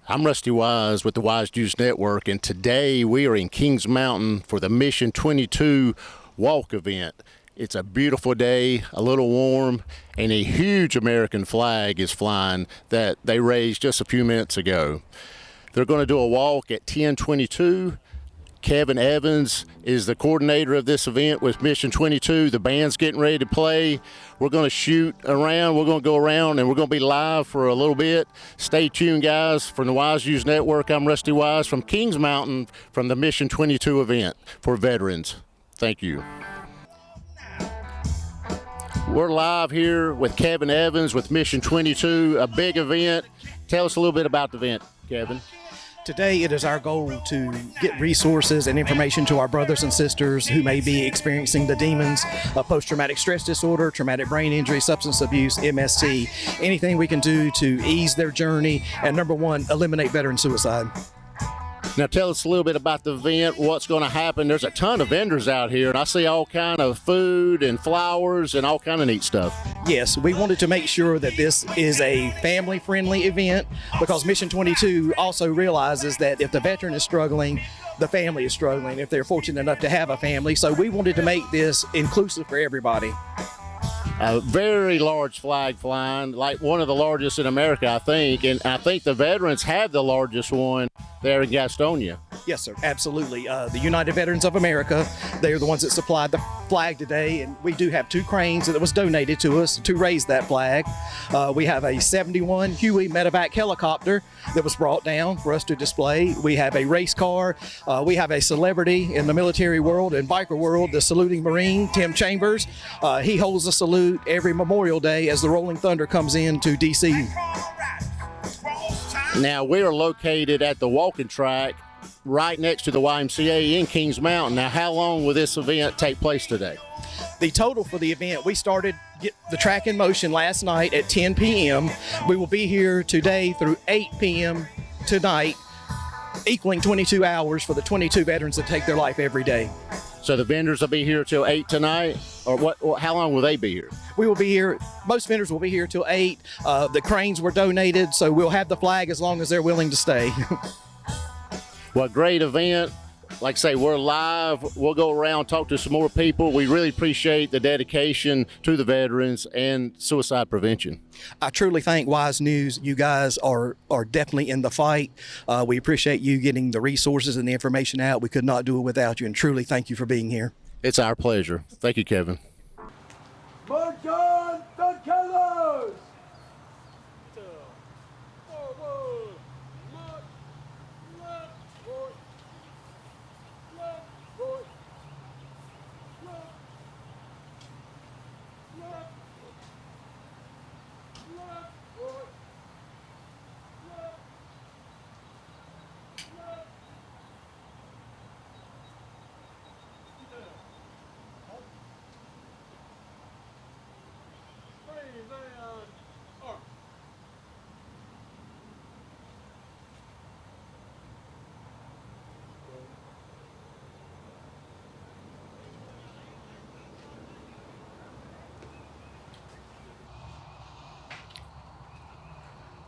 I'm Rusty Wise with the Wise News Network, and today we are in Kings Mountain for the Mission 22 walk event. It's a beautiful day, a little warm, and a huge American flag is flying that they raised just a few minutes ago. They're going to do a walk at 10:22. Kevin Evans is the coordinator of this event with Mission 22. The band's getting ready to play. We're going to shoot around. We're going to go around, and we're going to be live for a little bit. Stay tuned, guys. From the Wise News Network, I'm Rusty Wise from Kings Mountain from the Mission 22 event for veterans. Thank you. We're live here with Kevin Evans with Mission 22, a big event. Tell us a little bit about the event, Kevin. Today, it is our goal to get resources and information to our brothers and sisters who may be experiencing the demons of post-traumatic stress disorder, traumatic brain injury, substance abuse, MST, anything we can do to ease their journey, and number one, eliminate veteran suicide. Now tell us a little bit about the event, what's going to happen. There's a ton of vendors out here, and I see all kind of food and flowers and all kind of neat stuff. Yes, we wanted to make sure that this is a family-friendly event because Mission 22 also realizes that if the veteran is struggling, the family is struggling if they're fortunate enough to have a family. So we wanted to make this inclusive for everybody. A very large flag flying, like one of the largest in America, I think. And I think the veterans have the largest one there in Gastonia. Yes, sir, absolutely. The United Veterans of America, they're the ones that supplied the flag today, and we do have 2 cranes that was donated to us to raise that flag. We have a 71 Huey medevac helicopter that was brought down for us to display. We have a race car. We have a celebrity in the military world and biker world, the saluting Marine, Tim Chambers. He holds a salute every Memorial Day as the Rolling Thunder comes into D.C. Now, we are located at the walking track right next to the YMCA in Kings Mountain. Now, how long will this event take place today? The total for the event, we started the track in motion last night at 10 p.m. We will be here today through 8 p.m. tonight, equaling 22 hours for the 22 veterans that take their life every day. So the vendors will be here till 8 tonight, or what? How long will they be here? We will be here, most vendors will be here till 8. The cranes were donated, so we'll have the flag as long as they're willing to stay. Well, great event. Like I say, we're live. We'll go around, talk to some more people. We really appreciate the dedication to the veterans and suicide prevention. I truly thank Wise News. You guys are definitely in the fight. We appreciate you getting the resources and the information out. We could not do it without you, and truly thank you for being here. It's our pleasure. Thank you, Kevin. March on, the colors!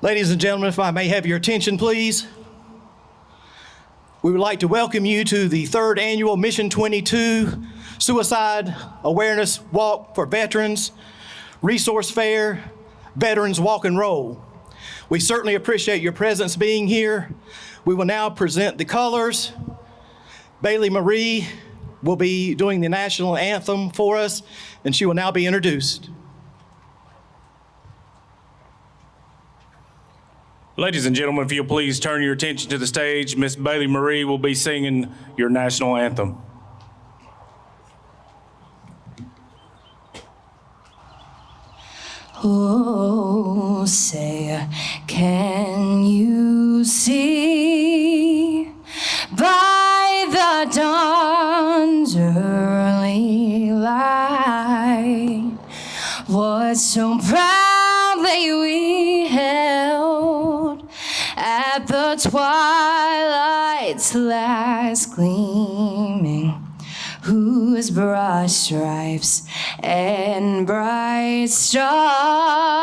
Ladies and gentlemen, if I may have your attention, please. We would like to welcome you to the 3rd annual Mission 22 Suicide Awareness Walk for Veterans, Resource Fair, Veterans Walk and Roll. We certainly appreciate your presence being here. We will now present the colors. Bailey Marie will be doing the national anthem for us, and she will now be introduced. Ladies and gentlemen, if you'll please turn your attention to the stage, Miss Bailey Marie will be singing your national anthem. Oh, say, can you see by the dawn's early light what so proudly we held at the twilight's last gleaming, whose broad stripes and bright stars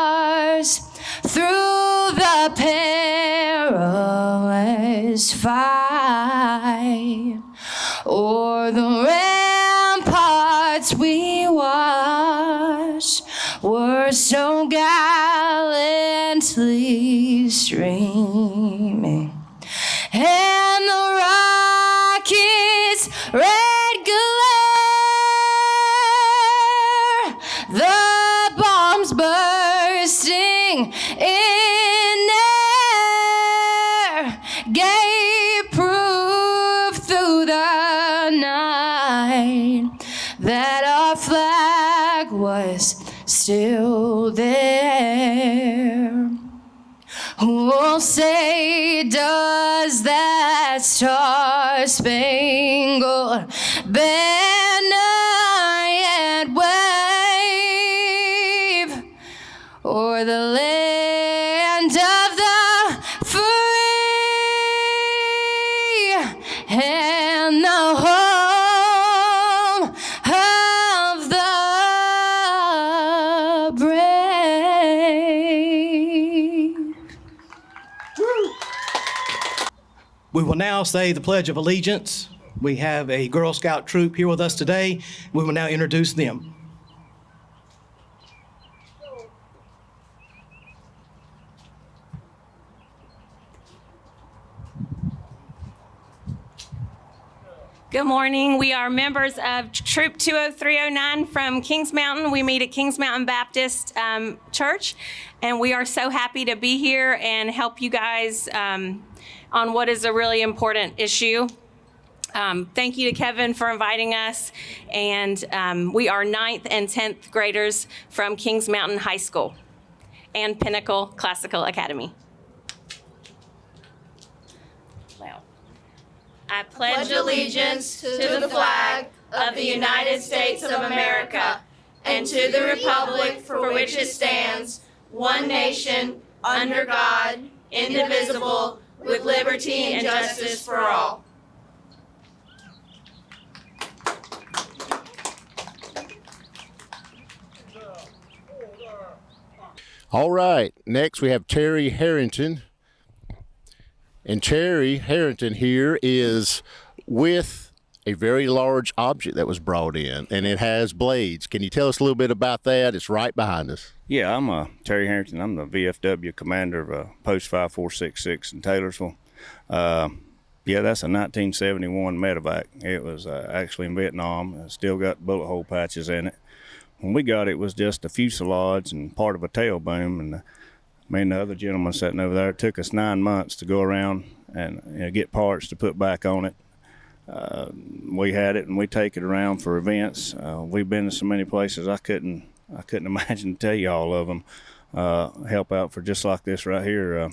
through the perilous perilous fight, o'er the ramparts we watched were so gallantly streaming, and the rocket's red glare, the bombs bursting in air, gave proof through the night that our flag was still there. Who'll say, does that star-spangled banner yet wave o'er the land of the free and the home of the brave? We will now say the Pledge of Allegiance. We have a Girl Scout troop here with us today. We will now introduce them. Good morning. We are members of Troop 20309 from Kings Mountain. We meet at Kings Mountain Baptist Church, and we are so happy to be here and help you guys on what is a really important issue. Thank you to Kevin for inviting us, and we are 9th and 10th graders from Kings Mountain High School and Pinnacle Classical Academy. I pledge allegiance to the flag of the United States of America and to the republic for which it stands, one nation, under God, indivisible, with liberty and justice for all. All right, next we have Terry Harington. And Terry Harington here is with a very large object that was brought in, and it has blades. Can you tell us a little bit about that? It's right behind us. Yeah, I'm Terry Harington. I'm the VFW commander of Post 5466 in Taylorsville. Yeah, that's a 1971 medevac. It was actually in Vietnam. It still got bullet hole patches in it. When we got it, it was just a fuselage and part of a tail boom, and me and the other gentleman sitting over there, it took us 9 months to go around and get parts to put back on it. We had it, and we take it around for events. We've been to so many places I couldn't imagine to tell you all of them. Help out for just like this right here.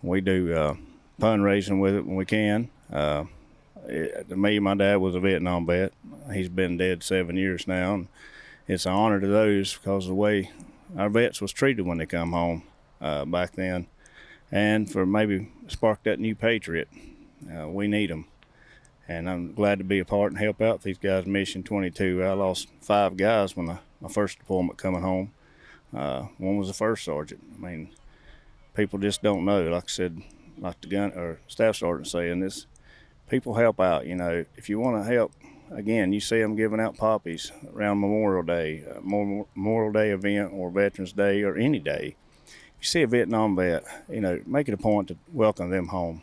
We do fundraising with it when we can. Me, my dad was a Vietnam vet. He's been dead 7 years now, and it's an honor to those because of the way our vets was treated when they come home. Back then, and for maybe spark that new patriot. We need them, and I'm glad to be a part and help out these guys. Mission 22. I lost 5 guys when my first deployment coming home. One was the first sergeant. I mean, people just don't know. Like I said, like the gun or staff sergeant saying this, people help out. You know, if you want to help, again, you see them giving out poppies around Memorial Day, Memorial Day event, or Veterans Day, or any day. You see a Vietnam vet, you know, make it a point to welcome them home.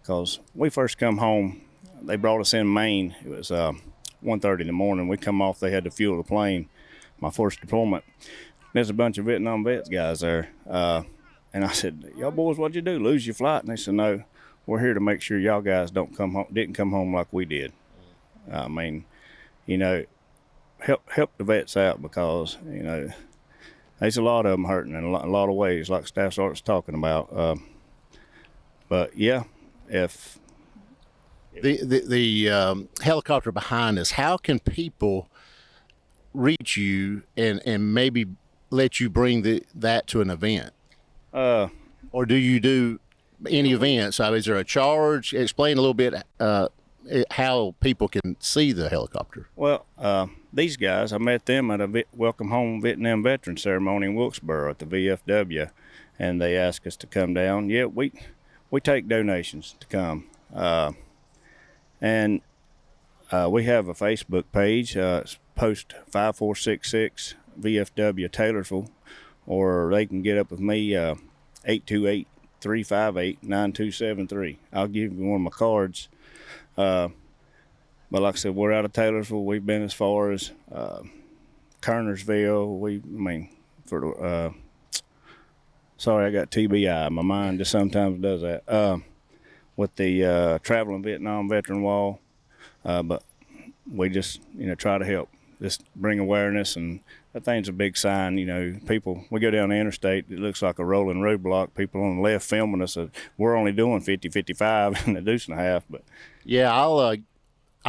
Because we first come home, they brought us in Maine. It was 1:30 in the morning. We come off, they had to fuel the plane. My first deployment. There's a bunch of Vietnam vets guys there. And I said, y'all boys, what'd you do, lose your flight? And they said, no, we're here to make sure y'all guys didn't come home like we did. I mean, you know, help the vets out because, you know, there's a lot of them hurting in a lot of ways, like Staff Sergeant's talking about. But yeah, if the helicopter behind us, how can people reach you and maybe let you bring that to an event? Or do you do any events? Is there a charge? Explain a little bit how people can see the helicopter. Well, these guys, I met them at a Welcome Home Vietnam Veteran ceremony in Wilkesboro at the VFW, and they asked us to come down. Yeah, we we take donations to come. And we have a Facebook page. It's Post 5466 VFW Taylorsville, or they can get up with me, 828-358-9273. I'll give you one of my cards. But like I said, we're out of Taylorsville. We've been as far as Kernersville. Sorry, I got TBI. My mind just sometimes does that. With the Traveling Vietnam Veteran Wall. But we just, try to help. Just bring awareness, and that thing's a big sign. People, we go down the interstate, it looks like a rolling roadblock. People on the left filming us. We're only doing 50, 55 and a deuce and a half. But Yeah, I'll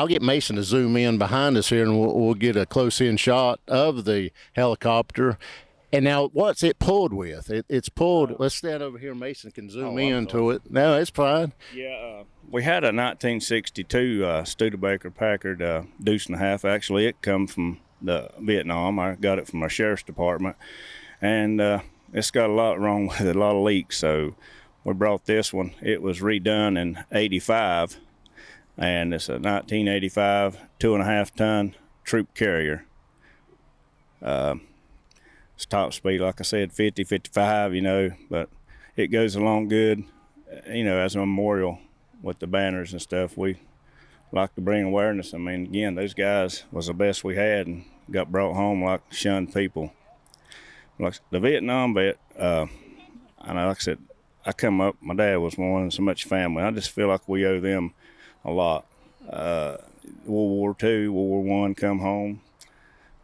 get Mason to zoom in behind us here, and we'll get a close-in shot of the helicopter. And now, what's it pulled with? It's pulled. Let's stand over here. Mason can zoom into it. No, it's fine. Yeah, we had a 1962 Studebaker Packard deuce and a half. Actually, it come from the Vietnam. I got it from our sheriff's department, and it's got a lot wrong with it, a lot of leaks. So we brought this one. It was redone in '85, and it's a 1985 2.5 ton troop carrier. It's top speed, like I said, 50, 55, but it goes along good, as a memorial with the banners and stuff. We like to bring awareness. I mean, again, those guys was the best we had and got brought home like shunned people. Like the Vietnam vet, and like I said, I come up, my dad was one and so much family. I just feel like we owe them a lot. World War II, World War I, come home,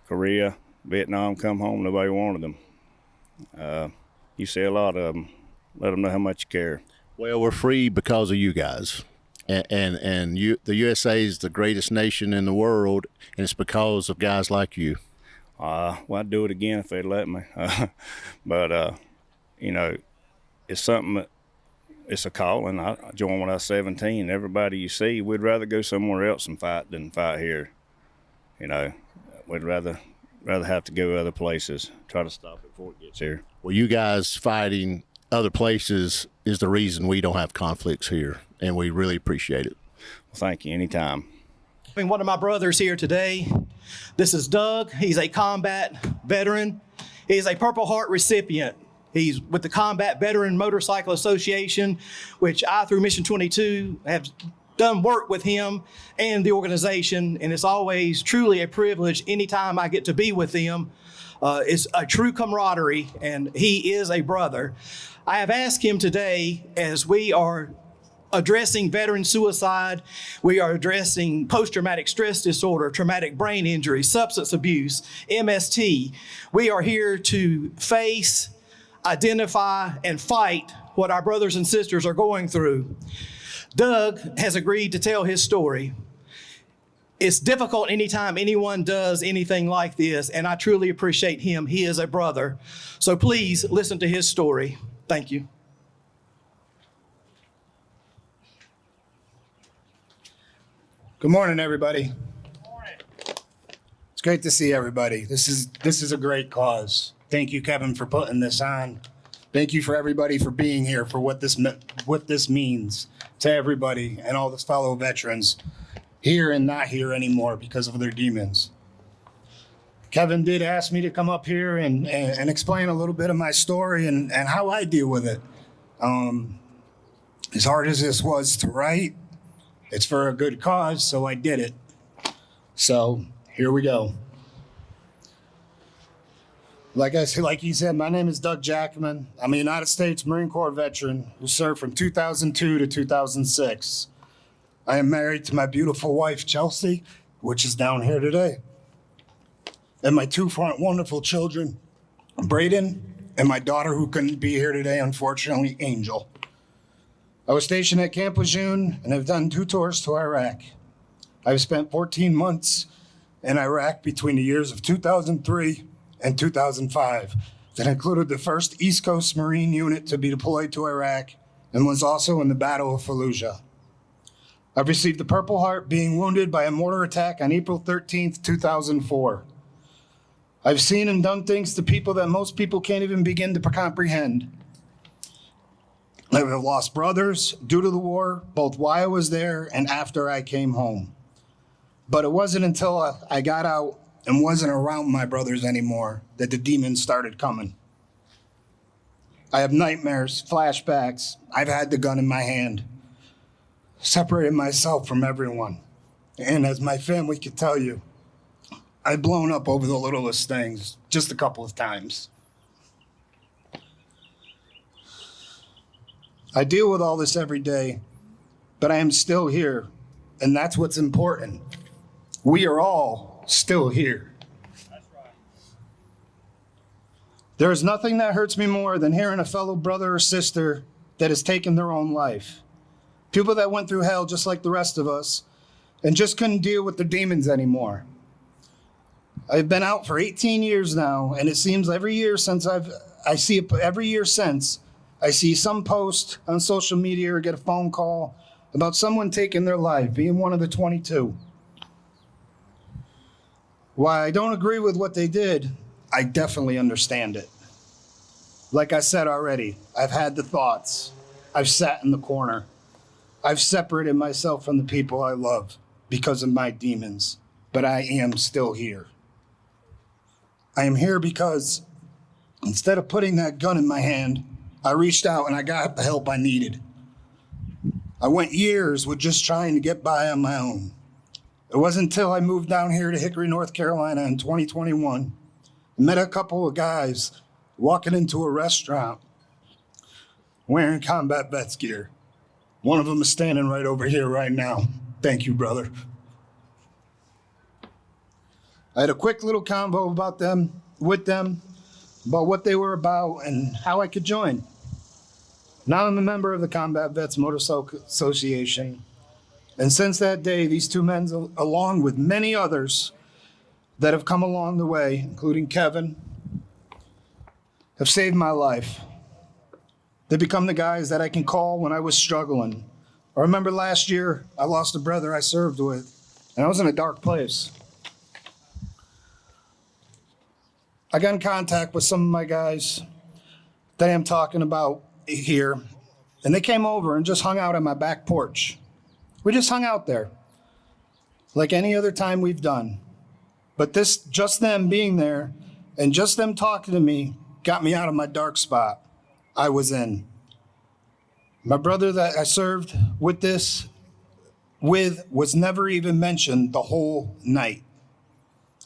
Korea, Vietnam, come home, nobody wanted them. You see a lot of them. Let them know how much you care. Well, we're free because of you guys. And the USA is the greatest nation in the world, and it's because of guys like you. Well, I'd do it again if they'd let me. But, it's something that, it's a calling. I joined when I was 17. Everybody you see, we'd rather go somewhere else and fight than fight here. We'd rather have to go other places, try to stop it before it gets here. Well, you guys fighting other places is the reason we don't have conflicts here, and we really appreciate it. Well, thank you. Anytime. One of my brothers here today. This is Doug. He's a combat veteran. He's a Purple Heart recipient. He's with the Combat Veteran Motorcycle Association, which I, through Mission 22, have done work with him and the organization, and it's always truly a privilege anytime I get to be with them. It's a true camaraderie, and he is a brother. I have asked him today, as we are addressing veteran suicide, we are addressing post-traumatic stress disorder, traumatic brain injury, substance abuse, MST. We are here to face, identify, and fight what our brothers and sisters are going through. Doug has agreed to tell his story. It's difficult anytime anyone does anything like this, and I truly appreciate him. He is a brother. So please listen to his story. Thank you. Good morning, everybody. Good morning. It's great to see everybody. This is a great cause. Thank you, Kevin, for putting this on. Thank you for everybody for being here, for what this means to everybody and all the fellow veterans here and not here anymore because of their demons. Kevin did ask me to come up here and explain a little bit of my story and how I deal with it. As hard as this was to write, it's for a good cause, so I did it. So here we go. Like you said, my name is Doug Jackman. I'm a United States Marine Corps veteran who served from 2002 to 2006. I am married to my beautiful wife, Chelsea, which is down here today, and my two wonderful children, Braden, and my daughter, who couldn't be here today, unfortunately, Angel. I was stationed at Camp Lejeune and have done 2 tours to Iraq. I've spent 14 months in Iraq between the years of 2003 and 2005. That included the first East Coast Marine unit to be deployed to Iraq and was also in the Battle of Fallujah. I've received the Purple Heart, being wounded by a mortar attack on April 13th, 2004. I've seen and done things to people that most people can't even begin to comprehend. I have lost brothers due to the war, both while I was there and after I came home. But it wasn't until I got out and wasn't around my brothers anymore that the demons started coming. I have nightmares, flashbacks. I've had the gun in my hand, separated myself from everyone. And as my family could tell you, I've blown up over the littlest things just a couple of times. I deal with all this every day, but I am still here, and that's what's important. We are all still here. That's right. There is nothing that hurts me more than hearing a fellow brother or sister that has taken their own life. People that went through hell just like the rest of us and just couldn't deal with the demons anymore. I've been out for 18 years now, and it seems every year since I see some post on social media or get a phone call about someone taking their life, being one of the 22. While I don't agree with what they did, I definitely understand it. Like I said already, I've had the thoughts. I've sat in the corner. I've separated myself from the people I love because of my demons, but I am still here. I am here because instead of putting that gun in my hand, I reached out and I got the help I needed. I went years with just trying to get by on my own. It wasn't until I moved down here to Hickory, North Carolina in 2021, met a couple of guys walking into a restaurant wearing combat vets gear. One of them is standing right over here right now. Thank you, brother. I had a quick little convo with them, about what they were about and how I could join. Now I'm a member of the Combat Vets Motorcycle Association. And since that day, these two men, along with many others that have come along the way, including Kevin, have saved my life. They become the guys that I can call when I was struggling. I remember last year, I lost a brother I served with, and I was in a dark place. I got in contact with some of my guys that I'm talking about here, and they came over and just hung out on my back porch. We just hung out there like any other time we've done. But just them being there and just them talking to me got me out of my dark spot I was in. My brother that I served with was never even mentioned the whole night.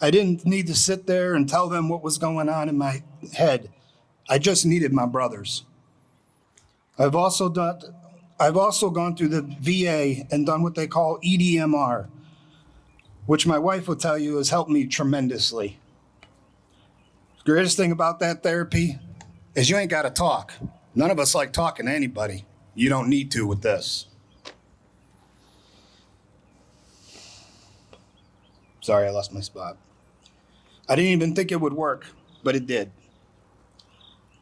I didn't need to sit there and tell them what was going on in my head. I just needed my brothers. I've also gone through the VA and done what they call EDMR, which my wife will tell you has helped me tremendously. The greatest thing about that therapy is you ain't got to talk. None of us like talking to anybody. You don't need to with this. Sorry, I lost my spot. I didn't even think it would work, but it did.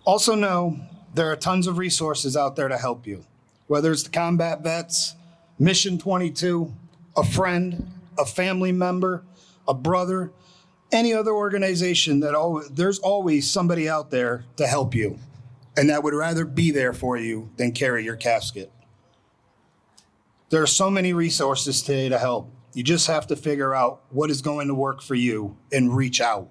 Also know there are tons of resources out there to help you. Whether it's the Combat Vets, Mission 22, a friend, a family member, a brother, any other organization, there's always somebody out there to help you and that would rather be there for you than carry your casket. There are so many resources today to help. You just have to figure out what is going to work for you and reach out.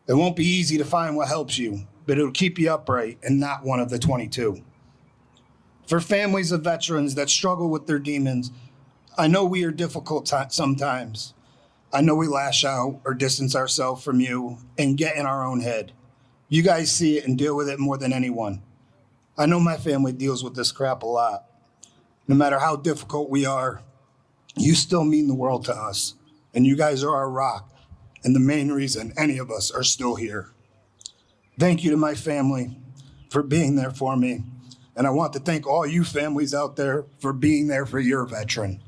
It won't be easy to find what helps you, but it'll keep you upright and not one of the 22. For families of veterans that struggle with their demons, I know we are difficult sometimes. I know we lash out or distance ourselves from you and get in our own head. You guys see it and deal with it more than anyone. I know my family deals with this crap a lot. No matter how difficult we are, you still mean the world to us. And you guys are our rock and the main reason any of us are still here. Thank you to my family for being there for me. And I want to thank all you families out there for being there for your veteran.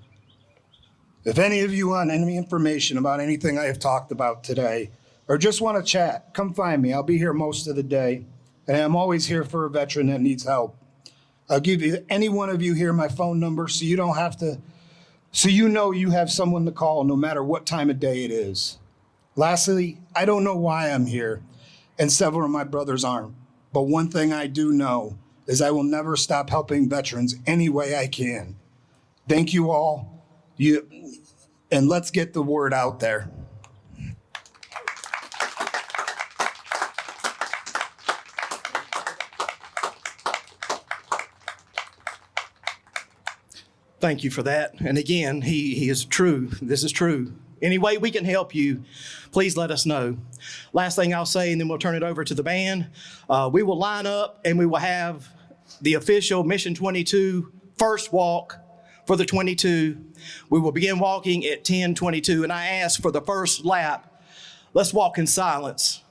If any of you want any information about anything I have talked about today, or just want to chat, come find me. I'll be here most of the day, and I'm always here for a veteran that needs help. I'll give you any one of you here my phone number so you don't have to, so you know you have someone to call no matter what time of day it is. Lastly, I don't know why I'm here, and several of my brothers aren't, but one thing I do know is I will never stop helping veterans any way I can. Thank you all. And let's get the word out there. Thank you for that. And again, he is true. This is true. Any way we can help you, please let us know. Last thing I'll say, and then we'll turn it over to the band. We will line up and we will have the official Mission 22 first walk for the 22. We will begin walking at 10:22, and I ask for the first lap, let's walk in silence.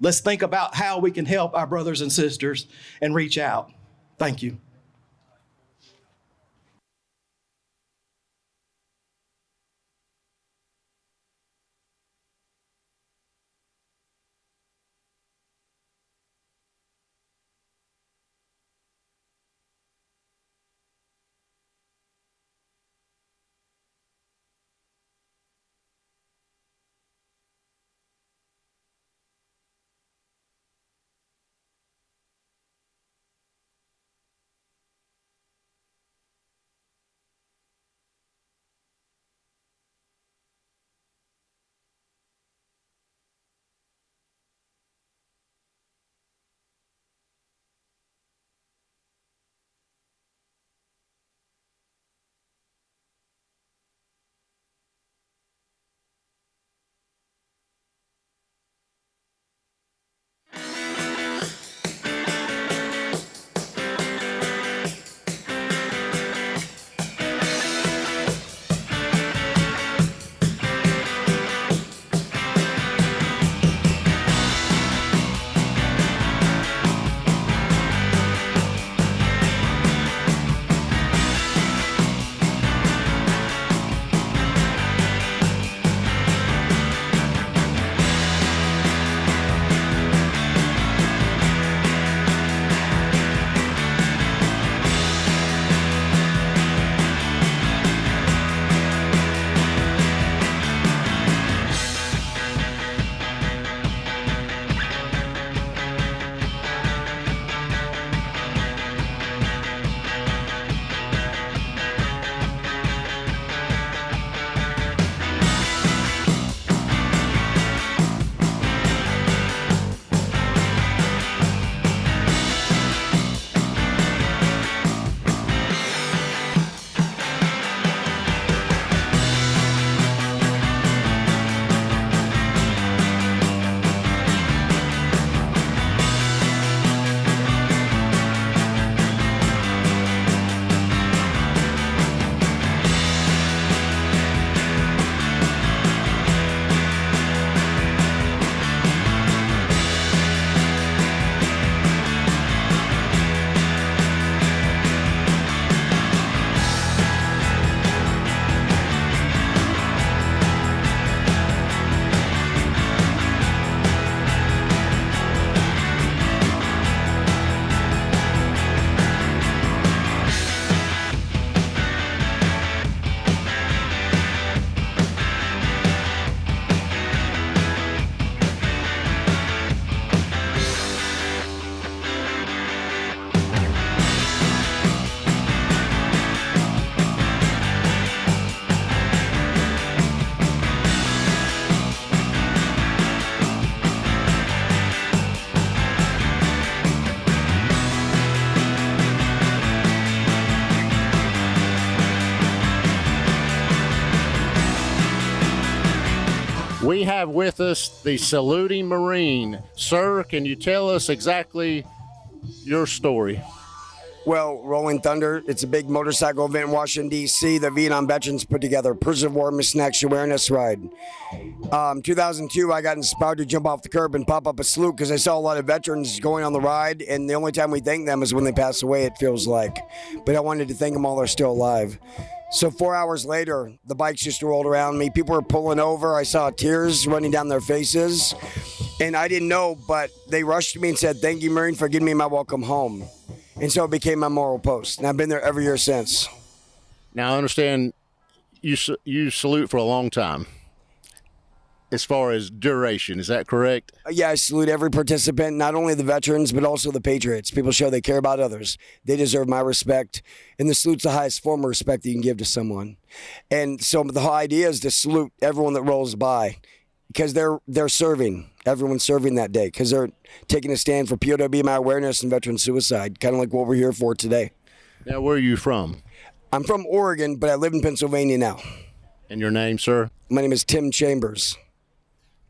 Let's think about how we can help our brothers and sisters and reach out. Thank you. We have with us the saluting Marine. Sir, can you tell us exactly your story? Well, Rolling Thunder, it's a big motorcycle event in Washington, D.C. The Vietnam veterans put together. Prison of War Missing Action Awareness Ride. 2002, I got inspired to jump off the curb and pop up a salute because I saw a lot of veterans going on the ride, and the only time we thank them is when they pass away, it feels like. But I wanted to thank them while they're still alive. So 4 hours later, the bikes just rolled around me. People were pulling over. I saw tears running down their faces. And I didn't know, but they rushed me and said, "Thank you, Marine, for giving me my welcome home." And so it became my moral post. And I've been there every year since. Now, I understand you salute for a long time. as far as duration. Is that correct? Yeah, I salute every participant, not only the veterans, but also the patriots. People show they care about others. They deserve my respect. And the salute's the highest form of respect that you can give to someone. And so the whole idea is to salute everyone that rolls by because they're serving. Everyone's serving that day because they're taking a stand for POW awareness and veteran suicide, kind of like what we're here for today. Now, where are you from? I'm from Oregon, but I live in Pennsylvania now. And your name, sir? My name is Tim Chambers.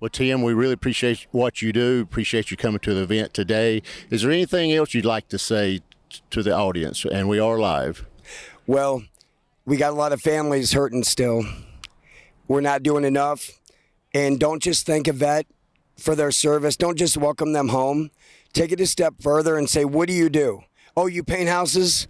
Well, Tim, we really appreciate what you do. Appreciate you coming to the event today. Is there anything else you'd like to say to the audience? And we are live. Well, we got a lot of families hurting still. We're not doing enough. And don't just thank a vet for their service. Don't just welcome them home. Take it a step further and say, what do you do? Oh, you paint houses?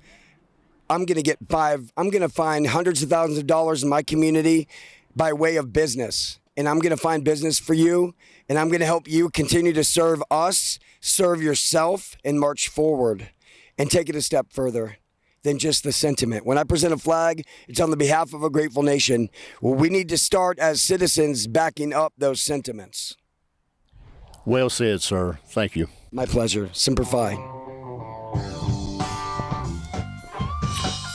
I'm going to find hundreds of thousands of dollars in my community by way of business. And I'm going to find business for you. And I'm going to help you continue to serve us, serve yourself, and march forward. And take it a step further than just the sentiment. When I present a flag, it's on the behalf of a grateful nation. Well, we need to start as citizens backing up those sentiments. Well said, sir. Thank you. My pleasure. Semper Fi.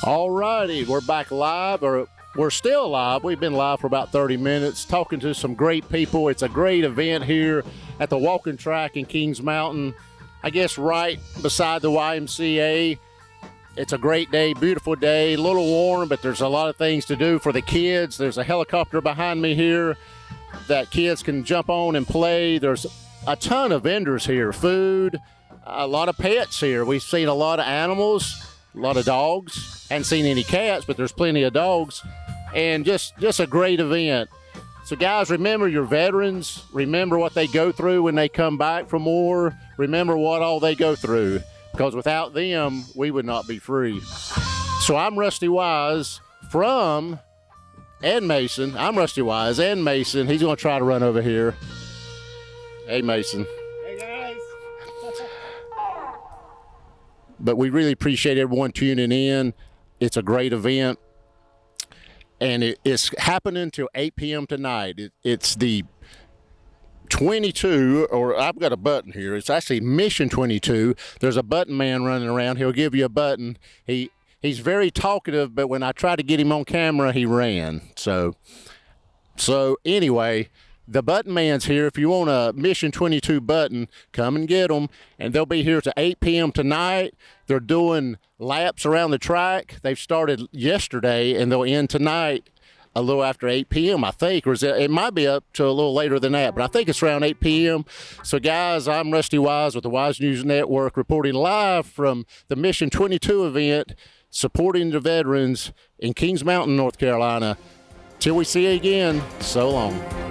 All righty, we're back live, or we're still live. We've been live for about 30 minutes, talking to some great people. It's a great event here at the walking track in Kings Mountain, I guess right beside the YMCA. It's a great day, beautiful day, a little warm, but there's a lot of things to do for the kids. There's a helicopter behind me here that kids can jump on and play. There's a ton of vendors here, food, a lot of pets here. We've seen a lot of animals, a lot of dogs. Haven't seen any cats, but there's plenty of dogs. And just a great event. So guys, remember your veterans. Remember what they go through when they come back from war. Remember what all they go through, because without them, we would not be free. So I'm Rusty Wise from Ed Mason. I'm Rusty Wise and Mason. He's going to try to run over here. Hey, Mason. Hey, guys. But we really appreciate everyone tuning in. It's a great event, and it's happening till 8 p.m. tonight. It's the 22, or I've got a button here. It's actually Mission 22. There's a button man running around. He'll give you a button. He's very talkative, but when I tried to get him on camera, he ran. So anyway, the button man's here. If you want a Mission 22 button, come and get them. And they'll be here to 8 p.m. tonight. They're doing laps around the track. They've started yesterday, and they'll end tonight a little after 8 p.m., I think. Or it might be up to a little later than that, but I think it's around 8 p.m. So, guys, I'm Rusty Wise with the Wise News Network, reporting live from the Mission 22 event, supporting the veterans in Kings Mountain, North Carolina. Till we see you again, so long.